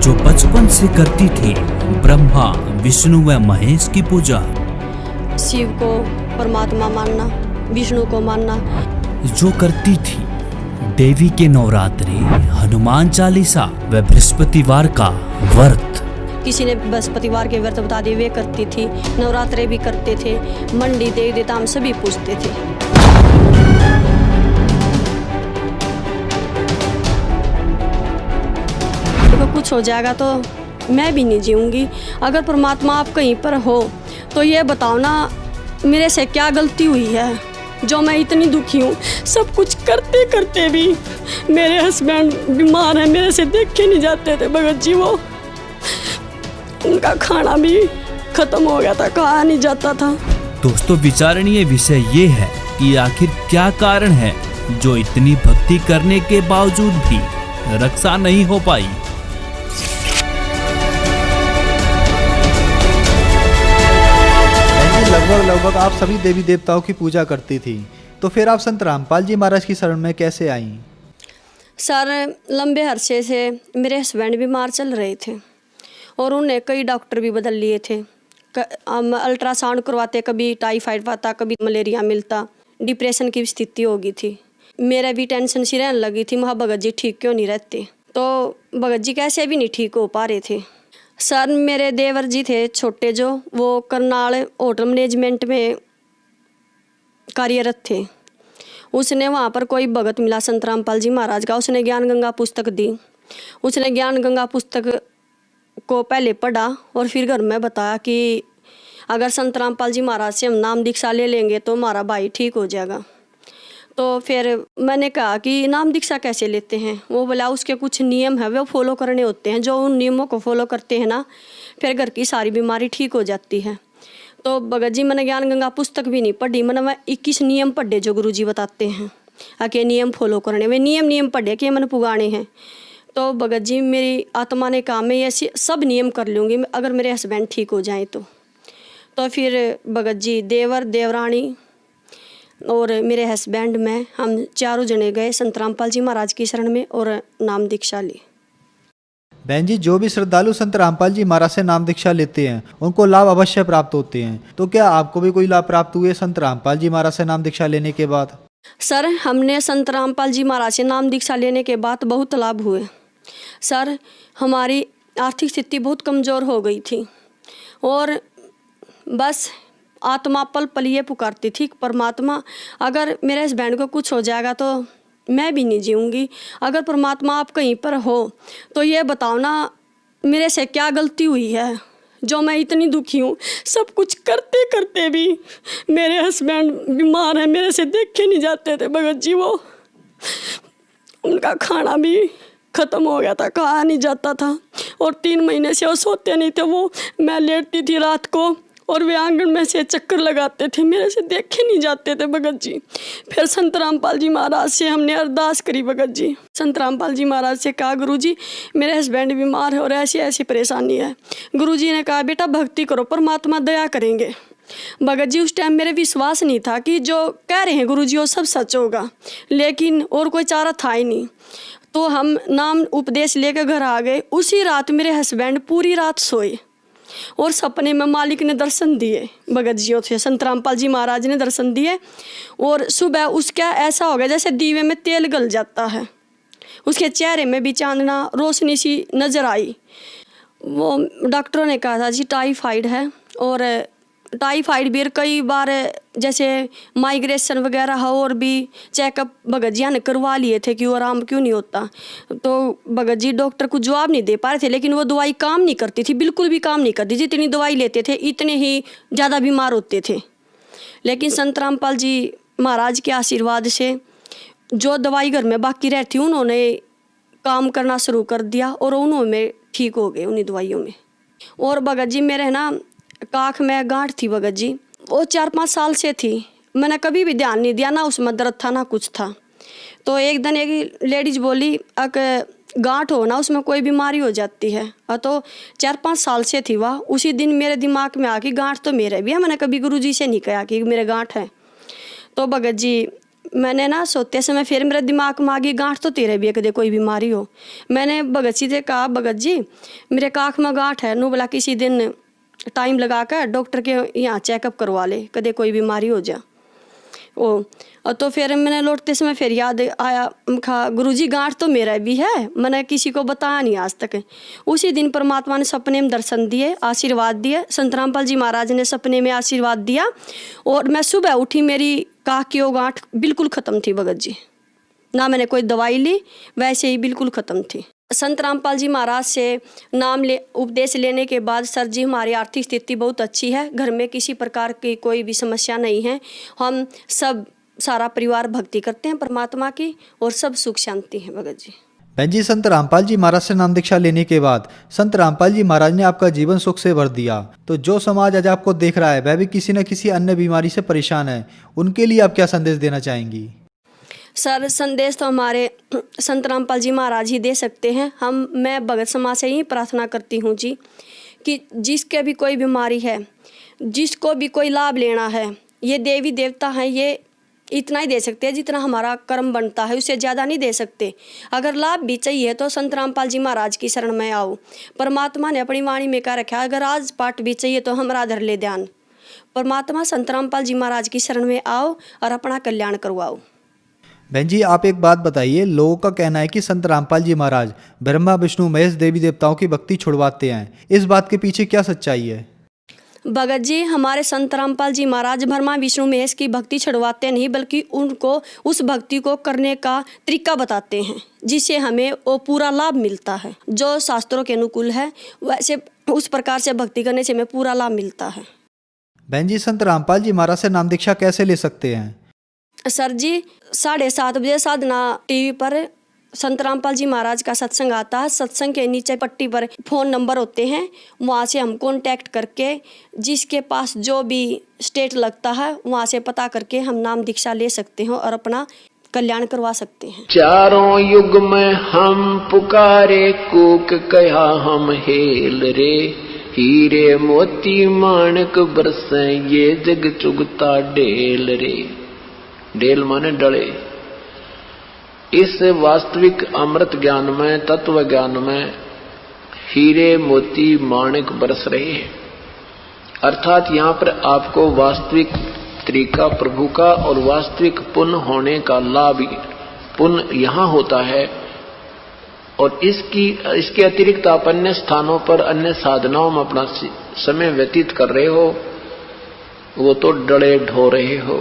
जो बचपन से करती थी ब्रह्मा विष्णु व महेश की पूजा, शिव को परमात्मा मानना, विष्णु को मानना, जो करती थी देवी के नवरात्रि, हनुमान चालीसा व बृहस्पतिवार का व्रत। किसी ने बृहस्पतिवार के व्रत बता दिए, वे करती थी। नवरात्रे भी करते थे, मंडी देवी देवता हम सभी पूजते थे। देखो कुछ हो जाएगा तो मैं भी नहीं जीऊंगी। अगर परमात्मा आप कहीं पर हो तो ये बताओ ना, मेरे से क्या गलती हुई है जो मैं इतनी दुखी हूँ। सब कुछ करते करते भी मेरे हस्बैंड बीमार हैं, मेरे से देखे नहीं जाते थे भगत जी। वो उनका खाना भी खत्म हो गया था, कहा नहीं जाता था। दोस्तों, विचारणीय विषय ये है कि आखिर क्या कारण है जो इतनी भक्ति करने के बावजूद भी रक्षा नहीं हो पाई। लगभग आप सभी देवी देवताओं की पूजा करती थी, तो फिर आप संत रामपाल जी महाराज की शरण में कैसे आईं? सर, लंबे अरसे से मेरे हस्बैंड बीमार चल रहे थे और उन्हें कई डॉक्टर भी बदल लिए थे। अल्ट्रासाउंड करवाते, कभी टाइफाइड आता, कभी मलेरिया मिलता, डिप्रेशन की स्थिति हो गई थी। मेरा भी टेंशन सी रहने लगी थी, महा भगत जी ठीक क्यों नहीं रहते। तो भगत जी कैसे भी नहीं ठीक हो पा रहे थे। सर, मेरे देवर जी थे छोटे, जो वो करनाल होटल मैनेजमेंट में कार्यरत थे। उसने वहाँ पर कोई भगत मिला संत रामपाल जी महाराज का, उसने ज्ञान गंगा पुस्तक दी। उसने ज्ञान गंगा पुस्तक को पहले पढ़ा और फिर घर में बताया कि अगर संत रामपाल जी महाराज से हम नाम दीक्षा ले लेंगे तो हमारा भाई ठीक हो जाएगा। तो फिर मैंने कहा कि नाम दीक्षा कैसे लेते हैं। वो बोला उसके कुछ नियम है, वो फॉलो करने होते हैं। जो उन नियमों को फॉलो करते हैं ना, फिर घर की सारी बीमारी ठीक हो जाती है। तो भगत जी, मैंने ज्ञान गंगा पुस्तक भी नहीं पढ़ी, मैं 21 नियम पढ़े जो गुरु जी बताते हैं आके नियम फॉलो करने। वे नियम पढ़े कि मैंने पुगाने हैं। तो भगत जी, मेरी आत्मा ने कहा मैं ये सब नियम कर लूँगी अगर मेरे हस्बैंड ठीक हो जाएँ तो फिर भगत जी, देवर देवरानी और मेरे हस्बैंड में, हम चारों जने गए संत रामपाल जी महाराज की शरण में और नाम दीक्षा ली। बहन जी, जो भी श्रद्धालु संत रामपाल जी महाराज से नाम दीक्षा लेते हैं उनको लाभ अवश्य प्राप्त होते हैं, तो क्या आपको भी कोई लाभ प्राप्त हुए संत रामपाल जी महाराज से नाम दीक्षा लेने के बाद? सर, हमने संत रामपाल जी महाराज से नाम दीक्षा लेने के बाद बहुत लाभ हुए। सर, हमारी आर्थिक स्थिति बहुत कमज़ोर हो गई थी और बस आत्मा पल पल ये पुकारती थी, परमात्मा अगर मेरे हस्बैंड को कुछ हो जाएगा तो मैं भी नहीं जीऊंगी। अगर परमात्मा आप कहीं पर हो तो ये बताओ ना, मेरे से क्या गलती हुई है जो मैं इतनी दुखी हूँ। सब कुछ करते करते भी मेरे हस्बैंड बीमार हैं, मेरे से देखे नहीं जाते थे भगत जी। वो उनका खाना भी ख़त्म हो गया था, कहा नहीं जाता था और 3 महीने से वो सोते नहीं थे। वो मैं लेटती थी रात को और वे आंगन में से चक्कर लगाते थे, मेरे से देखे नहीं जाते थे भगत जी। फिर संत रामपाल जी महाराज से हमने अरदास करी भगत जी। संत रामपाल जी महाराज से कहा, गुरु जी मेरे हस्बैंड बीमार है और ऐसी ऐसी परेशानी है। गुरु जी ने कहा, बेटा भक्ति करो, परमात्मा दया करेंगे। भगत जी, उस टाइम मेरे विश्वास नहीं था कि जो कह रहे हैं गुरु जी वो सब सच होगा, लेकिन और कोई चारा था ही नहीं। तो हम नाम उपदेश लेकर घर आ गए। उसी रात मेरे हस्बैंड पूरी रात सोए और सपने में मालिक ने दर्शन दिए। भगत जी थे, संत रामपाल जी महाराज ने दर्शन दिए और सुबह उसका ऐसा हो गया जैसे दीवे में तेल गल जाता है। उसके चेहरे में भी चांदना रोशनी सी नज़र आई। वो डॉक्टरों ने कहा था जी टाइफाइड है, और टाइफाइड भी कई बार जैसे माइग्रेशन वगैरह हो और भी चेकअप भगत जी ने करवा लिए थे कि वो आराम क्यों नहीं होता। तो भगत जी डॉक्टर को जवाब नहीं दे पा रहे थे, लेकिन वो दवाई काम नहीं करती थी, बिल्कुल भी काम नहीं करती। जितनी दवाई लेते थे इतने ही ज़्यादा बीमार होते थे। लेकिन संत रामपाल जी महाराज के आशीर्वाद से जो दवाई घर में बाकी रहती उन्होंने काम करना शुरू कर दिया और उन्होंने ठीक हो गए उन्हीं दवाइयों में। और भगत जी, मेरे ना काख में गांठ थी भगत जी, वो 4-5 साल से थी। मैंने कभी भी ध्यान नहीं दिया, ना उसमें दर्द था ना कुछ था। तो एक दिन एक लेडीज बोली, अगर गांठ हो ना उसमें कोई बीमारी हो जाती है। तो 4-5 साल से थी वह। उसी दिन मेरे दिमाग में आ कि गांठ तो मेरे भी है। मैंने कभी गुरु जी से नहीं कहा कि मेरे गांठ है। तो भगत जी मैंने ना सोते समय फिर मेरे दिमाग में आ गई गांठ तो तेरे भी है कदे कोई बीमारी हो। मैंने भगत जी से कहा, भगत जी मेरे काख में गांठ है, नू बोला किसी दिन टाइम लगा कर डॉक्टर के यहाँ चेकअप करवा ले, कदे कोई बीमारी हो जा। और तो फिर मैंने लौटते समय फिर याद आया, कहा गुरुजी गांठ तो मेरा भी है, मैंने किसी को बताया नहीं आज तक। उसी दिन परमात्मा ने सपने में दर्शन दिए, आशीर्वाद दिए। संत रामपाल जी महाराज ने सपने में आशीर्वाद दिया और मैं सुबह उठी, मेरी काख की वो गांठ बिल्कुल ख़त्म थी भगत जी। ना मैंने कोई दवाई ली, वैसे ही बिल्कुल ख़त्म थी। संत रामपाल जी महाराज से उपदेश लेने के बाद सर जी हमारी आर्थिक स्थिति बहुत अच्छी है, घर में किसी प्रकार की कोई भी समस्या नहीं है। हम सब सारा परिवार भक्ति करते हैं परमात्मा की और सब सुख शांति है भगत जी। बहन जी, संत रामपाल जी महाराज से नाम दीक्षा लेने के बाद संत रामपाल जी महाराज ने आपका जीवन सुख से भर दिया, तो जो समाज आज आपको देख रहा है वह भी किसी न किसी अन्य बीमारी से परेशान है, उनके लिए आप क्या संदेश देना चाहेंगी? सर संदेश तो हमारे संत रामपाल जी महाराज ही दे सकते हैं। मैं भगत समाज से ही प्रार्थना करती हूँ जी कि जिसके भी कोई बीमारी है, जिसको भी कोई लाभ लेना है, ये देवी देवता हैं, ये इतना ही दे सकते हैं जितना हमारा कर्म बनता है, उससे ज़्यादा नहीं दे सकते। अगर लाभ भी चाहिए तो संत रामपाल जी महाराज की शरण में आओ। परमात्मा ने अपनी वाणी में कह रखा है, अगर आज पाठ भी चाहिए तो हमारा धर ले ध्यान। परमात्मा संत रामपाल जी महाराज की शरण में आओ और अपना कल्याण करवाओ। बहन जी, आप एक बात बताइए, लोगों का कहना है कि संत रामपाल जी महाराज ब्रह्मा विष्णु महेश देवी देवताओं की भक्ति छुड़वाते हैं, इस बात के पीछे क्या सच्चाई है? भगत जी, हमारे संत रामपाल जी महाराज ब्रह्मा विष्णु महेश की भक्ति छुड़वाते नहीं, बल्कि उनको उस भक्ति को करने का तरीका बताते हैं, जिससे हमें वो पूरा लाभ मिलता है। जो शास्त्रों के अनुकूल है वैसे उस प्रकार से भक्ति करने से हमें पूरा लाभ मिलता है। बहन जी, संत रामपाल जी महाराज से नाम दीक्षा कैसे ले सकते हैं? सर जी 7:30 बजे साधना टीवी पर संत रामपाल जी महाराज का सत्संग आता है। सत्संग के नीचे पट्टी पर फ़ोन नंबर होते हैं, वहाँ से हम कांटेक्ट करके जिसके पास जो भी स्टेट लगता है वहाँ से पता करके हम नाम दीक्षा ले सकते हैं और अपना कल्याण करवा सकते हैं। चारों युग में हम पुकारे, कूक कहा हम हेल रे, हीरे मोती माणक बरसे ये जग चुगता ढेल रे। ढेल माने डले। इस वास्तविक अमृत ज्ञान में, तत्व ज्ञान में हीरे मोती माणिक बरस रहे हैं। अर्थात यहाँ पर आपको वास्तविक तरीका प्रभु का और वास्तविक पुण्य होने का लाभ, पुण्य यहाँ होता है। और इसके अतिरिक्त आप अन्य स्थानों पर अन्य साधनाओं में अपना समय व्यतीत कर रहे हो, वो तो डले ढो रहे हो।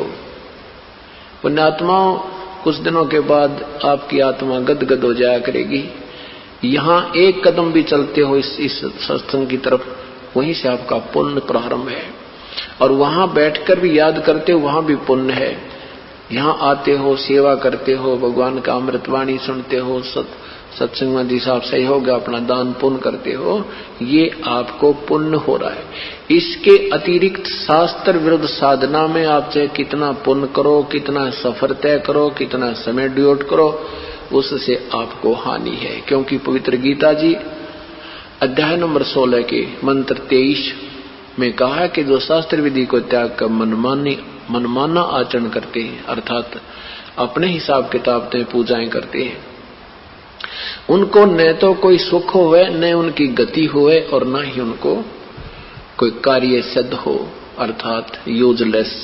पुण्यात्माओं, कुछ दिनों के बाद आपकी आत्मा गदगद हो जाया करेगी। यहाँ एक कदम भी चलते हो इस सत्संग की तरफ, वहीं से आपका पुण्य प्रारंभ है। और वहां बैठकर भी याद करते हो, वहां भी पुण्य है। यहाँ आते हो, सेवा करते हो, भगवान का अमृतवाणी सुनते हो, सत्संग में जिस आप सहयोग अपना दान पुण्य करते हो, ये आपको पुण्य हो रहा है। इसके अतिरिक्त शास्त्र विरुद्ध साधना में आप चाहे कितना पुण्य करो, कितना सफर तय करो, कितना समय डिवोट करो, उससे आपको हानि है। क्योंकि पवित्र गीता जी अध्याय नंबर 16 के मंत्र 23 में कहा है कि जो शास्त्र विधि को त्याग कर मनमाना आचरण करते हैं, अर्थात अपने हिसाब किताब से पूजाएं करते हैं, उनको न तो कोई सुख होवे, न उनकी गति होवे, और न ही उनको कोई कार्य सिद्ध हो, अर्थात यूजलेस।